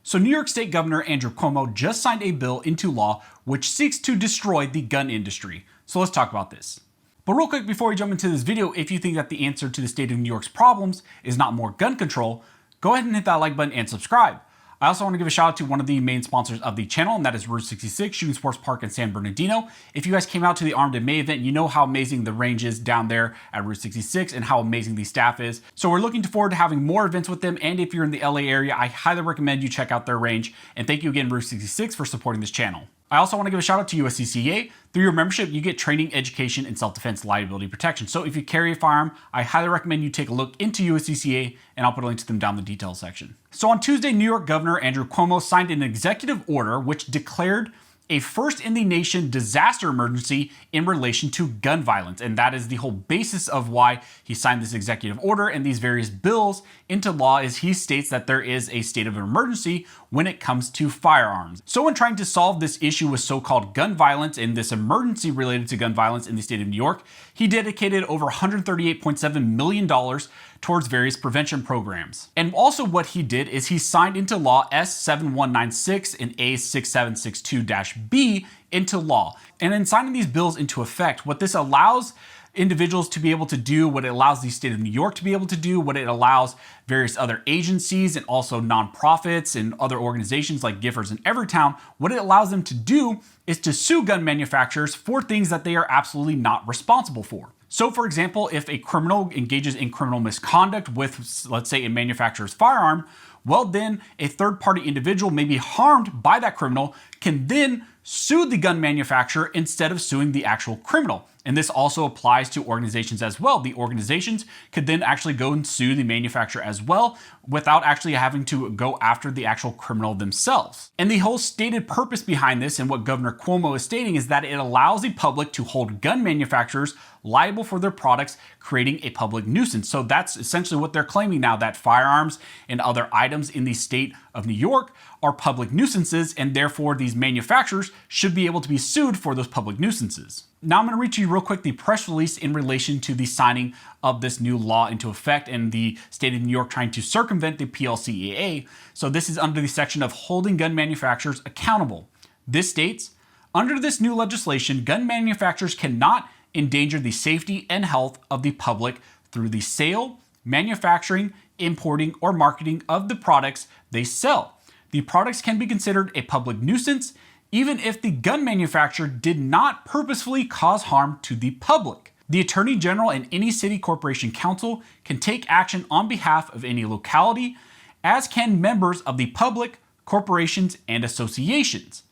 So New York State Governor Andrew Cuomo just signed a bill into law which seeks to destroy the gun industry. So let's talk about this. But real quick before we jump into this video, if you think that the answer to the state of New York's problems is not more gun control, go ahead and hit that like button and subscribe. I also want to give a shout out to one of the main sponsors of the channel, and that is Route 66 Shooting Sports Park in San Bernardino. If you guys came out to the Armed in May event, you know how amazing the range is down there at Route 66 and how amazing the staff is. So we're looking forward to having more events with them, and if you're in the LA area, I highly recommend you check out their range. And thank you again, Route 66, for supporting this channel. I also want to give a shout out to USCCA. Through your membership, you get training, education, and self-defense liability protection. So if you carry a firearm, I highly recommend you take a look into USCCA, and I'll put a link to them down in the details section. So on Tuesday, New York Governor Andrew Cuomo signed an executive order which declared a first-in-the-nation disaster emergency in relation to gun violence. And that is the whole basis of why he signed this executive order and these various bills into law, is he states that there is a state of emergency when it comes to firearms. So in trying to solve this issue with so-called gun violence and this emergency related to gun violence in the state of New York, he dedicated over $138.7 million towards various prevention programs. And also what he did is he signed into law S7196 and A6762-B into law. And in signing these bills into effect, what this allows individuals to be able to do, what it allows the state of New York to be able to do, what it allows various other agencies and also nonprofits and other organizations like Giffords and Everytown, what it allows them to do is to sue gun manufacturers for things that they are absolutely not responsible for. So for example, if a criminal engages in criminal misconduct with, let's say, a manufacturer's firearm, well then a third-party individual may be harmed by that criminal can then sue the gun manufacturer instead of suing the actual criminal. And this also applies to organizations as well. The organizations could then actually go and sue the manufacturer as well without actually having to go after the actual criminal themselves. And the whole stated purpose behind this and what Governor Cuomo is stating is that it allows the public to hold gun manufacturers liable for their products, creating a public nuisance. So that's essentially what they're claiming now, that firearms and other items in the state of New York are public nuisances, and therefore these manufacturers should be able to be sued for those public nuisances. Now I'm going to read to you real quick the press release in relation to the signing of this new law into effect and the state of New York trying to circumvent the PLCAA. So this is under the section of holding gun manufacturers accountable. This states, under this new legislation, gun manufacturers cannot endanger the safety and health of the public through the sale, manufacturing, importing, or marketing of the products they sell. The products can be considered a public nuisance even if the gun manufacturer did not purposefully cause harm to the public. The Attorney General and any city corporation council can take action on behalf of any locality, as can members of the public, corporations, and associations.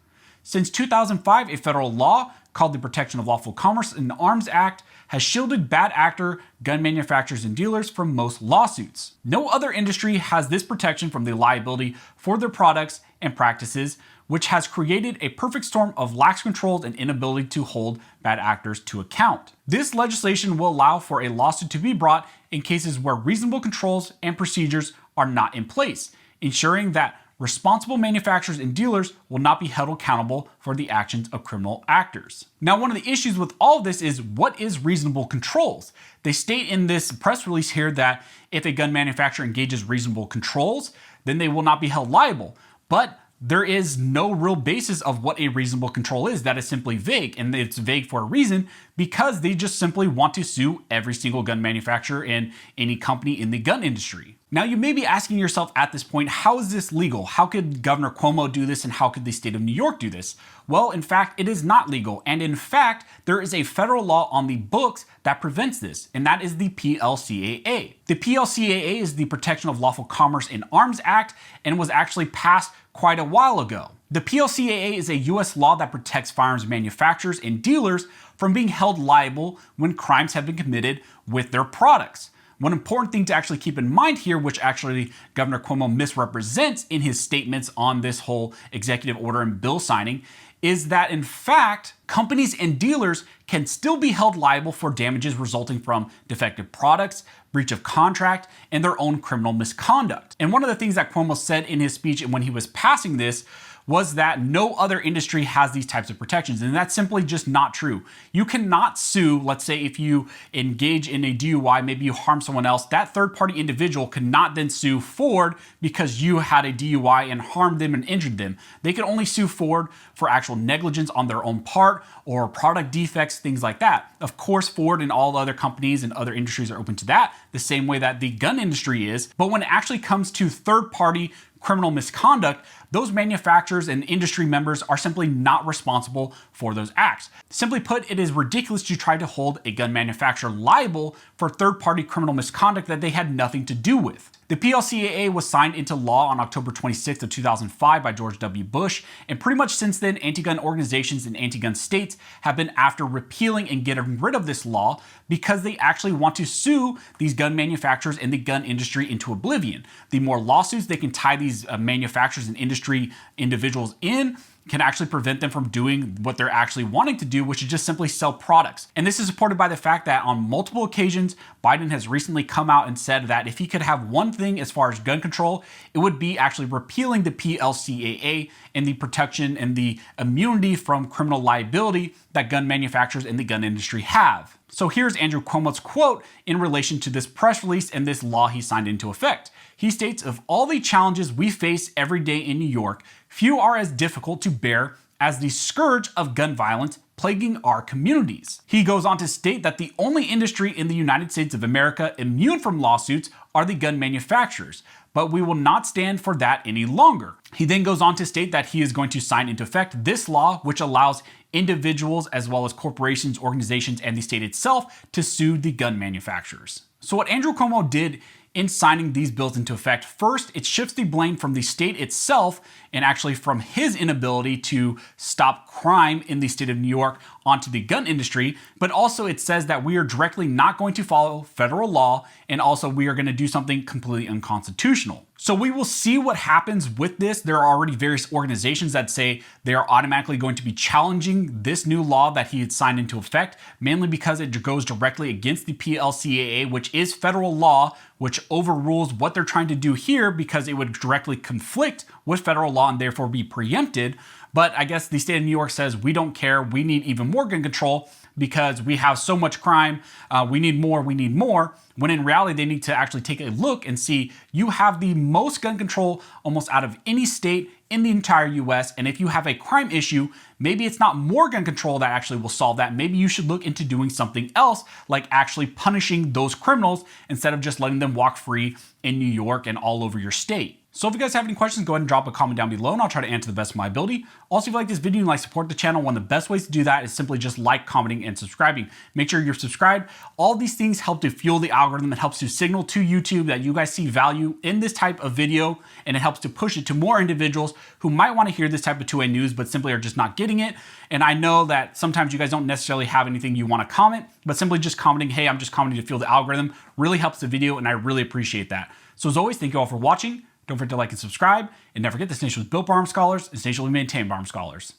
Since 2005, a federal law called the Protection of Lawful Commerce in Arms Act has shielded bad actor gun manufacturers and dealers from most lawsuits. No other industry has this protection from the liability for their products and practices, which has created a perfect storm of lax controls and inability to hold bad actors to account. This legislation will allow for a lawsuit to be brought in cases where reasonable controls and procedures are not in place, ensuring that responsible manufacturers and dealers will not be held accountable for the actions of criminal actors. Now, one of the issues with all of this is, what is reasonable controls? They state in this press release here that if a gun manufacturer engages reasonable controls, then they will not be held liable. But there is no real basis of what a reasonable control is. That is simply vague, and it's vague for a reason, because they just simply want to sue every single gun manufacturer and any company in the gun industry. Now you may be asking yourself at this point, how is this legal? How could Governor Cuomo do this, and how could the state of New York do this? Well, in fact, it is not legal. And in fact, there is a federal law on the books that prevents this, and that is the PLCAA. The PLCAA is the Protection of Lawful Commerce in Arms Act and was actually passed quite a while ago. The PLCAA is a US law that protects firearms manufacturers and dealers from being held liable when crimes have been committed with their products. One important thing to actually keep in mind here, which actually Governor Cuomo misrepresents in his statements on this whole executive order and bill signing, is that in fact, companies and dealers can still be held liable for damages resulting from defective products, breach of contract, and their own criminal misconduct. And one of the things that Cuomo said in his speech and when he was passing this was that no other industry has these types of protections, and that's simply just not true. You cannot sue, let's say if you engage in a DUI, maybe you harm someone else, that third-party individual cannot then sue Ford because you had a DUI and harmed them and injured them. They can only sue Ford for actual negligence on their own part or product defects, things like that. Of course, Ford and all other companies and other industries are open to that, the same way that the gun industry is. But when it actually comes to third-party criminal misconduct, those manufacturers and industry members are simply not responsible for those acts. Simply put, it is ridiculous to try to hold a gun manufacturer liable for third-party criminal misconduct that they had nothing to do with. The PLCAA was signed into law on October 26th of 2005 by George W. Bush, and pretty much since then, anti-gun organizations and anti-gun states have been after repealing and getting rid of this law because they actually want to sue these gun manufacturers and the gun industry into oblivion. The more lawsuits they can tie these manufacturers and industry individuals in can actually prevent them from doing what they're actually wanting to do, which is just simply sell products. And this is supported by the fact that on multiple occasions, Biden has recently come out and said that if he could have one thing as far as gun control, it would be actually repealing the PLCAA and the protection and the immunity from criminal liability that gun manufacturers and the gun industry have. So here's Andrew Cuomo's quote in relation to this press release and this law he signed into effect. He states, "Of all the challenges we face every day in New York, few are as difficult to bear as the scourge of gun violence plaguing our communities." He goes on to state that the only industry in the United States of America immune from lawsuits are the gun manufacturers, but we will not stand for that any longer. He then goes on to state that he is going to sign into effect this law, which allows individuals as well as corporations, organizations, and the state itself to sue the gun manufacturers. So what Andrew Cuomo did in signing these bills into effect, first, it shifts the blame from the state itself and actually from his inability to stop crime in the state of New York onto the gun industry, but also it says that we are directly not going to follow federal law, and also we are going to do something completely unconstitutional. So we will see what happens with this. There are already various organizations that say they are automatically going to be challenging this new law that he had signed into effect, mainly because it goes directly against the PLCAA, which is federal law, which overrules what they're trying to do here because it would directly conflict with federal law and therefore be preempted. But I guess the state of New York says, we don't care, we need even more gun control because we have so much crime, we need more, when in reality they need to actually take a look and see, you have the most gun control almost out of any state in the entire US, and if you have a crime issue, maybe it's not more gun control that actually will solve that. Maybe you should look into doing something else, like actually punishing those criminals instead of just letting them walk free in New York and all over your state. So if you guys have any questions, go ahead and drop a comment down below and I'll try to answer to the best of my ability. Also, if you like this video and like support the channel, one of the best ways to do that is simply just like, commenting, and subscribing. Make sure you're subscribed. All these things help to fuel the algorithm. It helps to signal to YouTube that you guys see value in this type of video, and it helps to push it to more individuals who might want to hear this type of 2A news but simply are just not getting it. And I know that sometimes you guys don't necessarily have anything you want to comment, but simply just commenting, hey, I'm just commenting to fuel the algorithm, really helps the video, and I really appreciate that. So as always, thank you all for watching. Don't forget to like and subscribe, and never forget this nation was built by armed scholars, and this nation will be maintained by armed scholars.